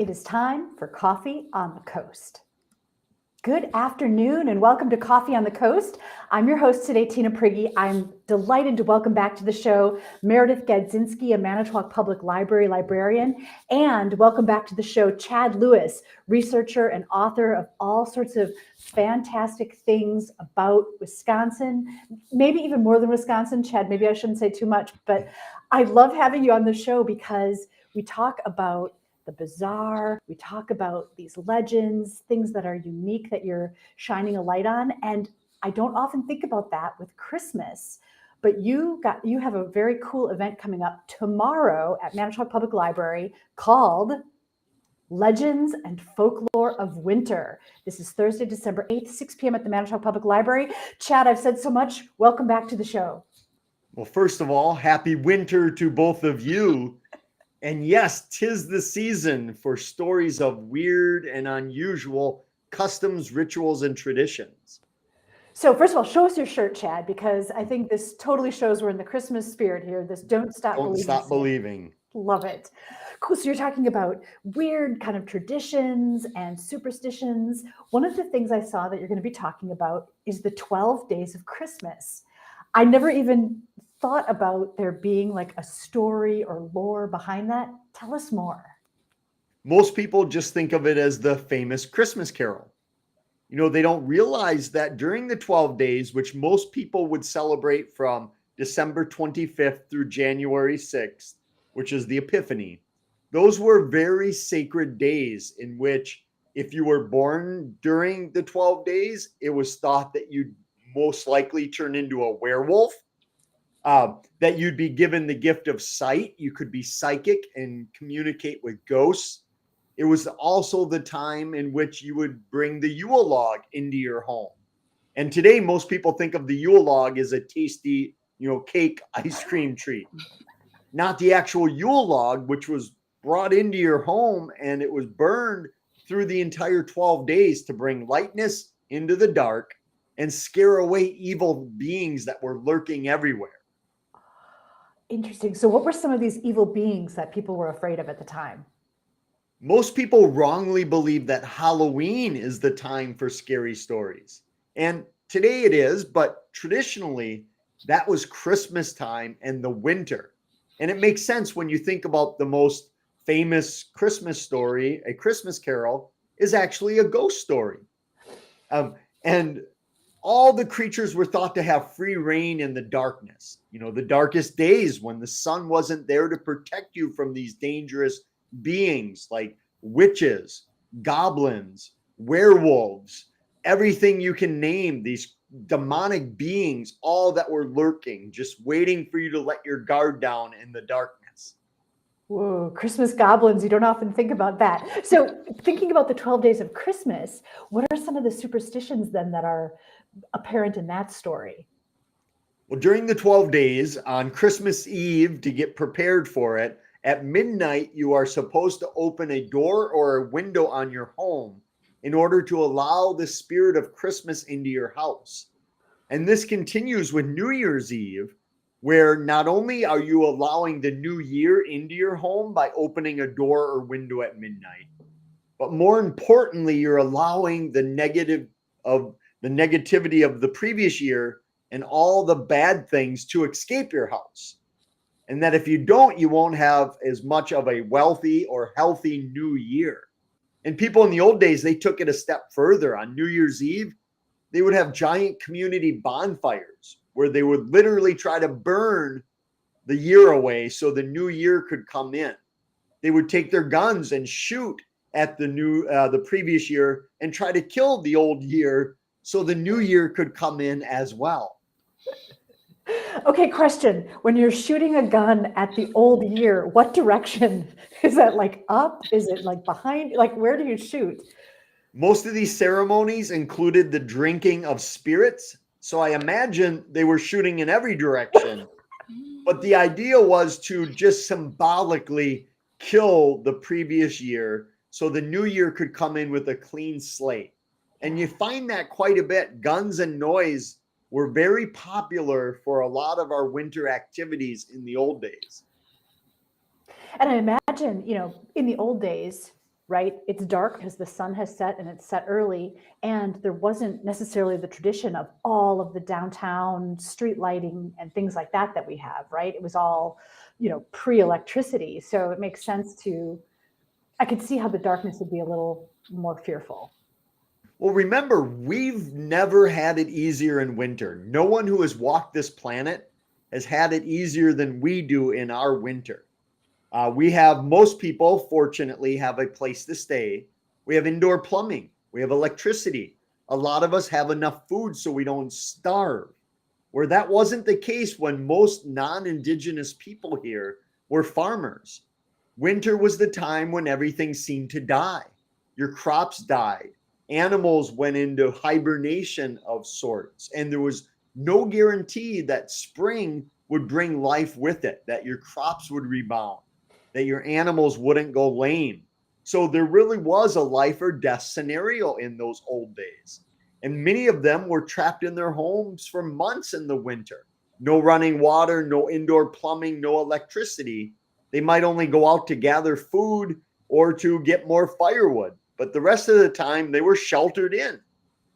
It is time for Coffee on the Coast. Good afternoon and welcome to Coffee on the Coast. I'm your host today, Tina Prigge. I'm delighted to welcome back to the show Meredith Gadzinski, a Manitowoc Public Library librarian, and welcome back to the show Chad Lewis, researcher and author of all sorts of fantastic things about Wisconsin, maybe even more than Wisconsin. Chad, maybe I shouldn't say too much, but I love having you on the show because we talk about the bizarre, we talk about these legends, things that are unique that you're shining a light on. And I don't often think about that with Christmas, but you have a very cool event coming up tomorrow at Manitowoc Public Library called Legends and Folklore of Winter. This is Thursday, December 8th, 6 p.m. at the Manitowoc Public Library. Chad, I've said so much. Welcome back to the show. Well, first of all, happy winter to both of you. And yes, 'tis the season for stories of weird and unusual customs, rituals, and traditions. So first of all, show us your shirt, Chad, because I think this totally shows we're in the Christmas spirit here. This Don't Stop Believing. Love it. Cool. So you're talking about weird kind of traditions and superstitions. One of the things I saw that you're going to be talking about is the 12 days of Christmas. I never even thought about there being like a story or lore behind that. Tell us more. Most people just think of it as the famous Christmas Carol. You know, they don't realize that during the 12 days, which most people would celebrate from December 25th through January 6th, which is the Epiphany, those were very sacred days in which if you were born during the 12 days, it was thought that you'd most likely turn into a werewolf. That you'd be given the gift of sight. You could be psychic and communicate with ghosts. It was also the time in which you would bring the Yule log into your home. And today, most people think of the Yule log as a tasty, cake ice cream treat. Not the actual Yule log, which was brought into your home and it was burned through the entire 12 days to bring lightness into the dark and scare away evil beings that were lurking everywhere. Interesting. So what were some of these evil beings that people were afraid of at the time? Most people wrongly believe that Halloween is the time for scary stories. And today it is, but traditionally that was Christmas time and the winter. And it makes sense when you think about the most famous Christmas story, A Christmas Carol, is actually a ghost story. And all the creatures were thought to have free reign in the darkness, the darkest days when the sun wasn't there to protect you from these dangerous beings like witches, goblins, werewolves, everything you can name, these demonic beings, all that were lurking, just waiting for you to let your guard down in the darkness. Whoa, Christmas goblins, you don't often think about that. So thinking about the 12 days of Christmas, what are some of the superstitions then that are apparent in that story? Well, during the 12 days on Christmas Eve, to get prepared for it, at midnight, you are supposed to open a door or a window on your home in order to allow the spirit of Christmas into your house. And this continues with New Year's Eve, where not only are you allowing the new year into your home by opening a door or window at midnight, but more importantly, you're allowing the negativity of the previous year and all the bad things to escape your house. And that if you don't, you won't have as much of a wealthy or healthy new year. And people in the old days, they took it a step further. On New Year's Eve, they would have giant community bonfires where they would literally try to burn the year away so the new year could come in. They would take their guns and shoot at the previous year and try to kill the old year so the new year could come in as well. Okay, question. When you're shooting a gun at the old year, what direction? Is that like up? Is it like behind? Like where do you shoot? Most of these ceremonies included the drinking of spirits. So I imagine they were shooting in every direction. But the idea was to just symbolically kill the previous year so the new year could come in with a clean slate. And you find that quite a bit. Guns and noise were very popular for a lot of our winter activities in the old days. And I imagine, in the old days, right? It's dark because the sun has set and it's set early. And there wasn't necessarily the tradition of all of the downtown street lighting and things like that we have, right? It was all, pre-electricity. So it makes sense I could see how the darkness would be a little more fearful. Well, remember, we've never had it easier in winter. No one who has walked this planet has had it easier than we do in our winter. Most people, fortunately, have a place to stay. We have indoor plumbing. We have electricity. A lot of us have enough food so we don't starve. Where that wasn't the case when most non-Indigenous people here were farmers. Winter was the time when everything seemed to die. Your crops died. Animals went into hibernation of sorts. And there was no guarantee that spring would bring life with it, that your crops would rebound, that your animals wouldn't go lame. So there really was a life or death scenario in those old days. And many of them were trapped in their homes for months in the winter. No running water, no indoor plumbing, no electricity. They might only go out to gather food or to get more firewood. But the rest of the time, they were sheltered in.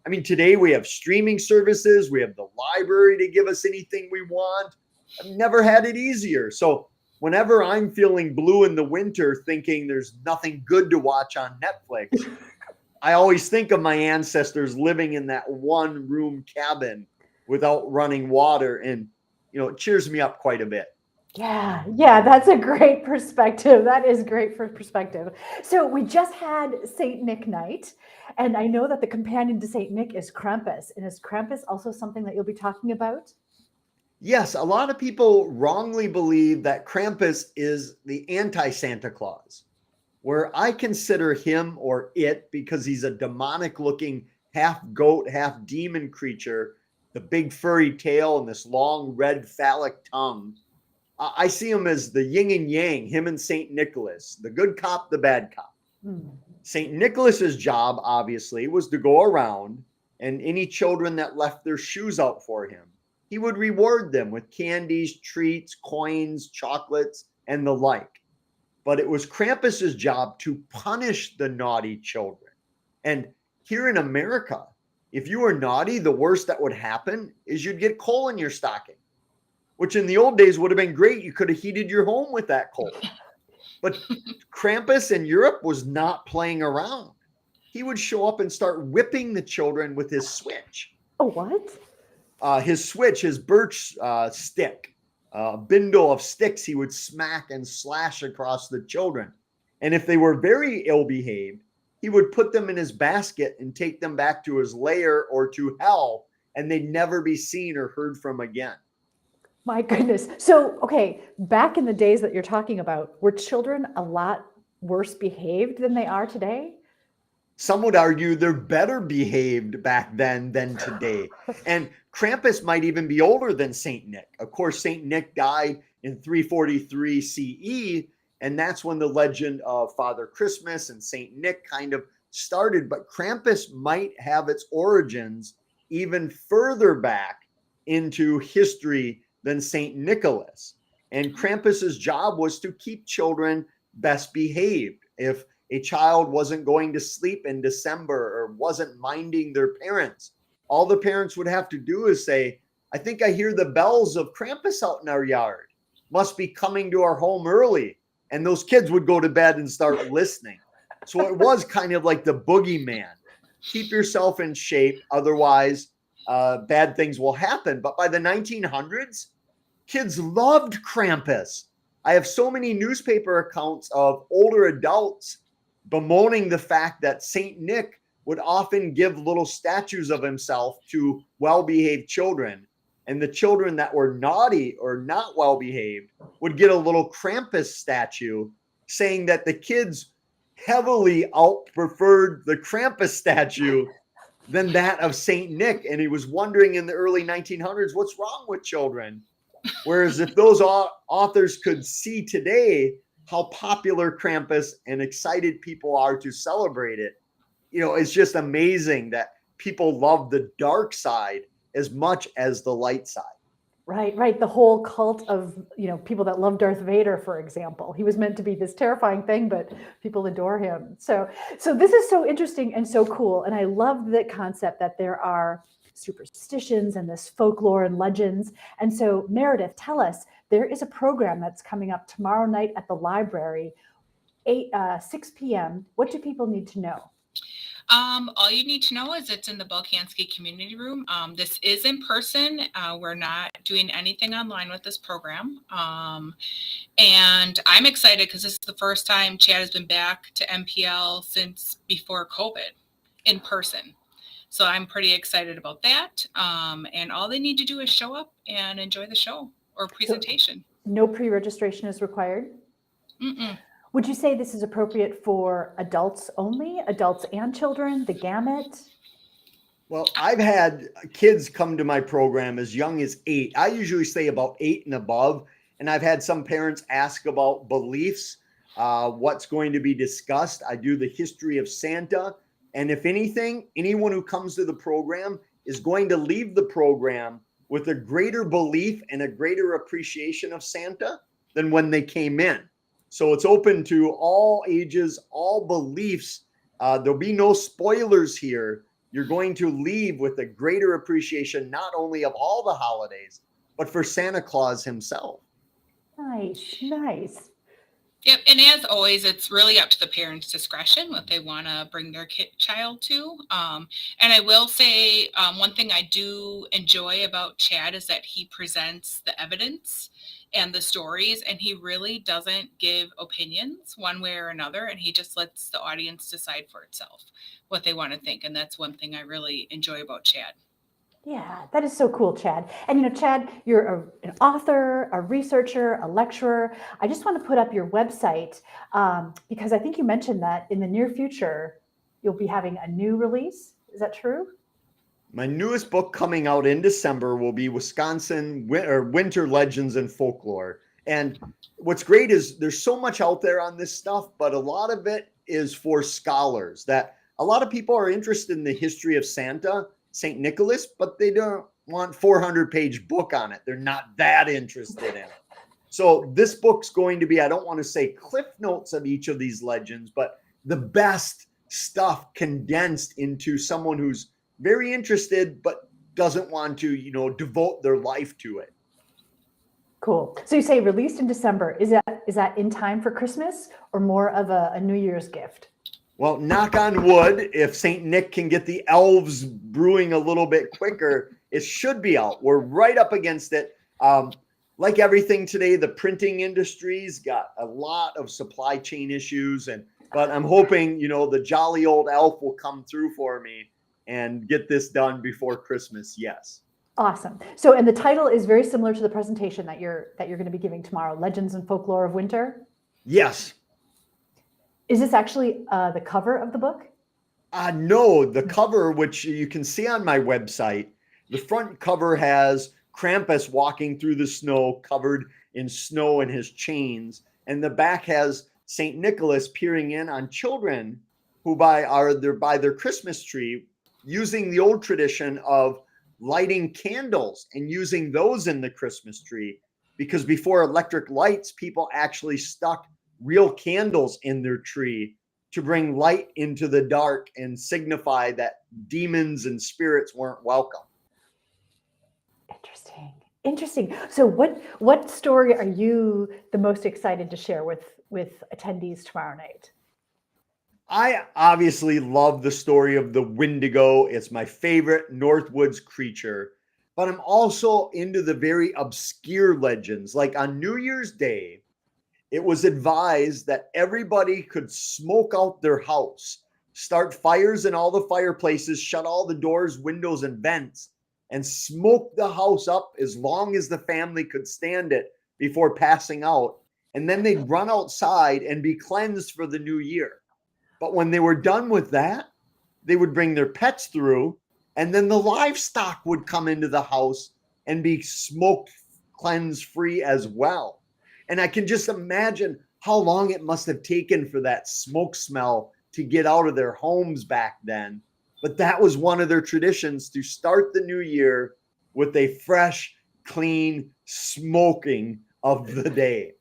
I mean, today we have streaming services. We have the library to give us anything we want. I've never had it easier. So whenever I'm feeling blue in the winter, thinking there's nothing good to watch on Netflix, I always think of my ancestors living in that one room cabin without running water. And, it cheers me up quite a bit. Yeah, that's a great perspective. That is great for perspective. So we just had Saint Nick night, and I know that the companion to Saint Nick is Krampus. And is Krampus also something that you'll be talking about? Yes, a lot of people wrongly believe that Krampus is the anti-Santa Claus, where I consider him or it, because he's a demonic looking half goat, half demon creature, the big furry tail and this long red phallic tongue. I see him as the yin and yang, him and St. Nicholas, the good cop, the bad cop. St. Nicholas's job, obviously, was to go around and any children that left their shoes out for him, he would reward them with candies, treats, coins, chocolates, and the like. But it was Krampus's job to punish the naughty children. And here in America, if you were naughty, the worst that would happen is you'd get coal in your stocking, which in the old days would have been great. You could have heated your home with that coal. But Krampus in Europe was not playing around. He would show up and start whipping the children with his switch. Oh, what? His switch, his birch stick, bindle of sticks, he would smack and slash across the children. And if they were very ill-behaved, he would put them in his basket and take them back to his lair or to hell, and they'd never be seen or heard from again. My goodness. So, okay, back in the days that you're talking about, were children a lot worse behaved than they are today? Some would argue they're better behaved back then than today. And Krampus might even be older than St. Nick. Of course, St. Nick died in 343 CE, and that's when the legend of Father Christmas and St. Nick kind of started. But Krampus might have its origins even further back into history than St. Nicholas. And Krampus's job was to keep children best behaved. If a child wasn't going to sleep in December or wasn't minding their parents, all the parents would have to do is say, I think I hear the bells of Krampus out in our yard. Must be coming to our home early. And those kids would go to bed and start listening. So it was kind of like the boogeyman. Keep yourself in shape. Otherwise, bad things will happen. But by the 1900s, kids loved Krampus. I have so many newspaper accounts of older adults bemoaning the fact that St. Nick would often give little statues of himself to well-behaved children. And the children that were naughty or not well-behaved would get a little Krampus statue, saying that the kids heavily out-preferred the Krampus statue than that of St. Nick. And he was wondering in the early 1900s, what's wrong with children? Whereas if those authors could see today how popular Krampus and excited people are to celebrate it, it's just amazing that people love the dark side as much as the light side. Right, right. The whole cult of, people that love Darth Vader, for example. He was meant to be this terrifying thing, but people adore him. So this is so interesting and so cool. And I love the concept that there are superstitions and this folklore and legends. And so Meredith, tell us, there is a program that's coming up tomorrow night at the library, 6 p.m. What do people need to know? All you need to know is it's in the Bolkanski Community Room. This is in person. We're not doing anything online with this program. And I'm excited because this is the first time Chad has been back to MPL since before COVID in person. So I'm pretty excited about that. And all they need to do is show up and enjoy the show or presentation. So no pre-registration is required? Mm-mm. Would you say this is appropriate for adults only, adults and children, the gamut? Well, I've had kids come to my program as young as 8. I usually say about 8 and above. And I've had some parents ask about beliefs, what's going to be discussed. I do the history of Santa. And if anything, anyone who comes to the program is going to leave the program with a greater belief and a greater appreciation of Santa than when they came in. So it's open to all ages, all beliefs. There'll be no spoilers here. You're going to leave with a greater appreciation, not only of all the holidays, but for Santa Claus himself. Nice, nice. Yep, and as always, it's really up to the parents' discretion what they want to bring their child to. And I will say one thing I do enjoy about Chad is that he presents the evidence and the stories, and he really doesn't give opinions one way or another, and he just lets the audience decide for itself what they want to think. And that's one thing I really enjoy about Chad. Yeah, that is so cool, Chad. And Chad, you're an author, a researcher, a lecturer. I just want to put up your website because I think you mentioned that in the near future, you'll be having a new release. Is that true? My newest book coming out in December will be Wisconsin Winter Legends and Folklore. And what's great is there's so much out there on this stuff, but a lot of it is for scholars. That a lot of people are interested in the history of Santa, St. Nicholas, but they don't want 400-page book on it. They're not that interested in it. So this book's going to be, I don't want to say cliff notes of each of these legends, but the best stuff condensed into someone who's very interested, but doesn't want to, devote their life to it. Cool. So you say released in December. Is that in time for Christmas or more of a New Year's gift? Well, knock on wood, if St. Nick can get the elves brewing a little bit quicker, it should be out. We're right up against it. Like everything today, the printing industry's got a lot of supply chain issues, but I'm hoping, the jolly old elf will come through for me and get this done before Christmas. Yes. Awesome. So, and the title is very similar to the presentation that you're going to be giving tomorrow, Legends and Folklore of Winter. Yes. Is this actually the cover of the book? No, the cover, which you can see on my website, the front cover has Krampus walking through the snow, covered in snow and his chains. And the back has St. Nicholas peering in on children who by their Christmas tree, using the old tradition of lighting candles and using those in the Christmas tree. Because before electric lights, people actually stuck real candles in their tree to bring light into the dark and signify that demons and spirits weren't welcome. Interesting. So what story are you the most excited to share with attendees tomorrow night? I obviously love the story of the Wendigo. It's my favorite Northwoods creature, but I'm also into the very obscure legends. Like on New Year's Day, it was advised that everybody could smoke out their house, start fires in all the fireplaces, shut all the doors, windows, and vents, and smoke the house up as long as the family could stand it before passing out. And then they'd run outside and be cleansed for the new year. But when they were done with that, they would bring their pets through, and then the livestock would come into the house and be smoked, cleansed free as well. And I can just imagine how long it must have taken for that smoke smell to get out of their homes back then. But that was one of their traditions, to start the new year with a fresh, clean smoking of the day.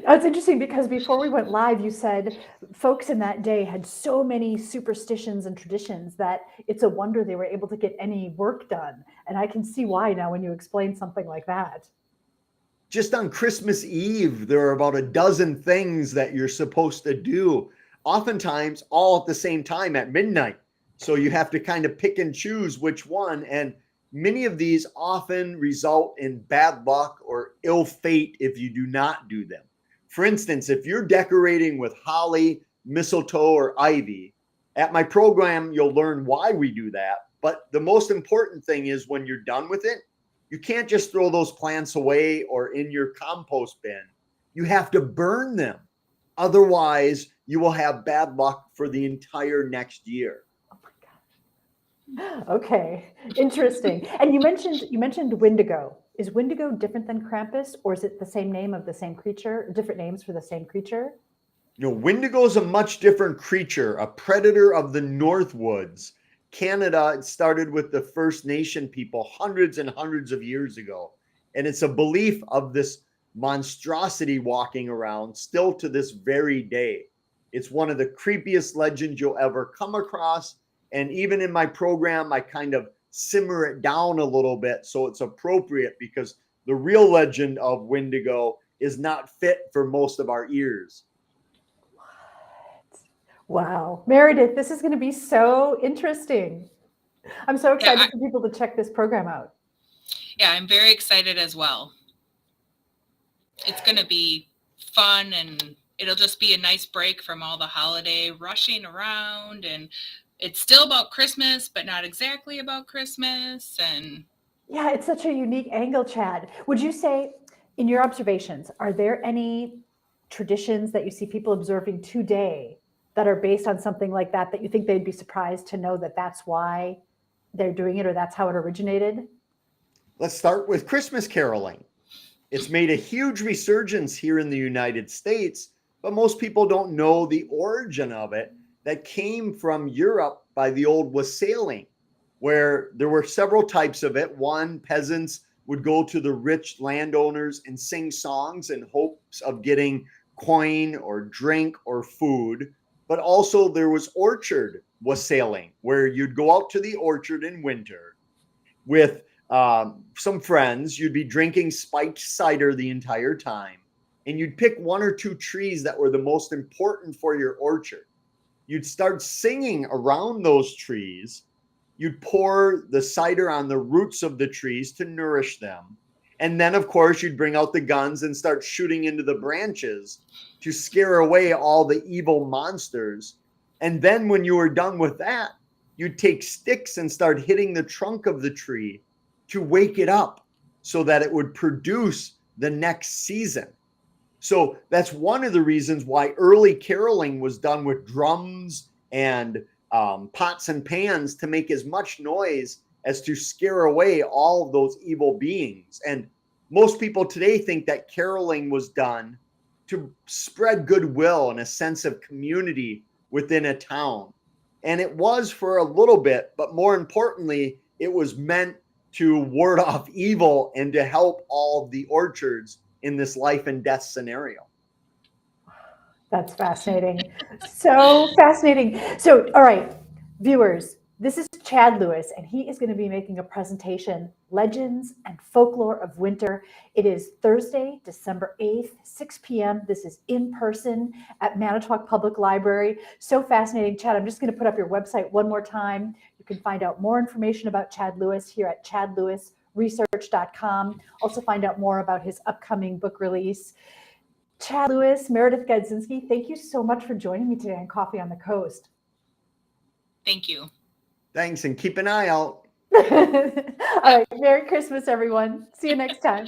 That's interesting because before we went live, you said folks in that day had so many superstitions and traditions that it's a wonder they were able to get any work done. And I can see why now when you explain something like that. Just on Christmas Eve, there are about a dozen things that you're supposed to do, oftentimes all at the same time at midnight. So you have to kind of pick and choose which one. And many of these often result in bad luck or ill fate if you do not do them. For instance, if you're decorating with holly, mistletoe, or ivy, at my program, you'll learn why we do that. But the most important thing is when you're done with it, you can't just throw those plants away or in your compost bin. You have to burn them. Otherwise, you will have bad luck for the entire next year. Okay, interesting. And you mentioned Wendigo. Is Wendigo different than Krampus, or is it the same name of the same creature, different names for the same creature? You know, Wendigo is a much different creature, a predator of the North Woods. Canada, it started with the First Nation people hundreds and hundreds of years ago. And it's a belief of this monstrosity walking around still to this very day. It's one of the creepiest legends you'll ever come across. And even in my program, I kind of simmer it down a little bit so it's appropriate, because the real legend of Wendigo is not fit for most of our ears. Wow. Meredith, this is going to be so interesting. I'm so excited for people to check this program out. Yeah, I'm very excited as well. It's going to be fun, and it'll just be a nice break from all the holiday rushing around, and it's still about Christmas, but not exactly about Christmas. And yeah, it's such a unique angle, Chad. Would you say, in your observations, are there any traditions that you see people observing today that are based on something like that, that you think they'd be surprised to know that that's why they're doing it, or that's how it originated? Let's start with Christmas caroling. It's made a huge resurgence here in the United States, but most people don't know the origin of it, that came from Europe by the old wassailing, where there were several types of it. One, peasants would go to the rich landowners and sing songs in hopes of getting coin or drink or food. But also there was orchard wassailing, where you'd go out to the orchard in winter with some friends. You'd be drinking spiked cider the entire time, and you'd pick one or two trees that were the most important for your orchard. You'd start singing around those trees. You'd pour the cider on the roots of the trees to nourish them. And then, of course, you'd bring out the guns and start shooting into the branches to scare away all the evil monsters. And then when you were done with that, you'd take sticks and start hitting the trunk of the tree to wake it up so that it would produce the next season. So that's one of the reasons why early caroling was done with drums and pots and pans, to make as much noise as to scare away all of those evil beings. And most people today think that caroling was done to spread goodwill and a sense of community within a town. And it was for a little bit, but more importantly, it was meant to ward off evil and to help all of the orchards in this life and death scenario. That's fascinating. So fascinating. So, all right, viewers, this is Chad Lewis, and he is going to be making a presentation, Legends and Folklore of Winter. It is Thursday, December 8th, 6 p.m. This is in person at Manitowoc Public Library. So fascinating. Chad, I'm just going to put up your website one more time. You can find out more information about Chad Lewis here at chadlewisresearch.com. Also find out more about his upcoming book release. Chad Lewis, Meredith Gadzinski, thank you so much for joining me today on Coffee on the Coast. thank you. Thanks, and keep an eye out. All right, Merry Christmas, everyone. See you next time.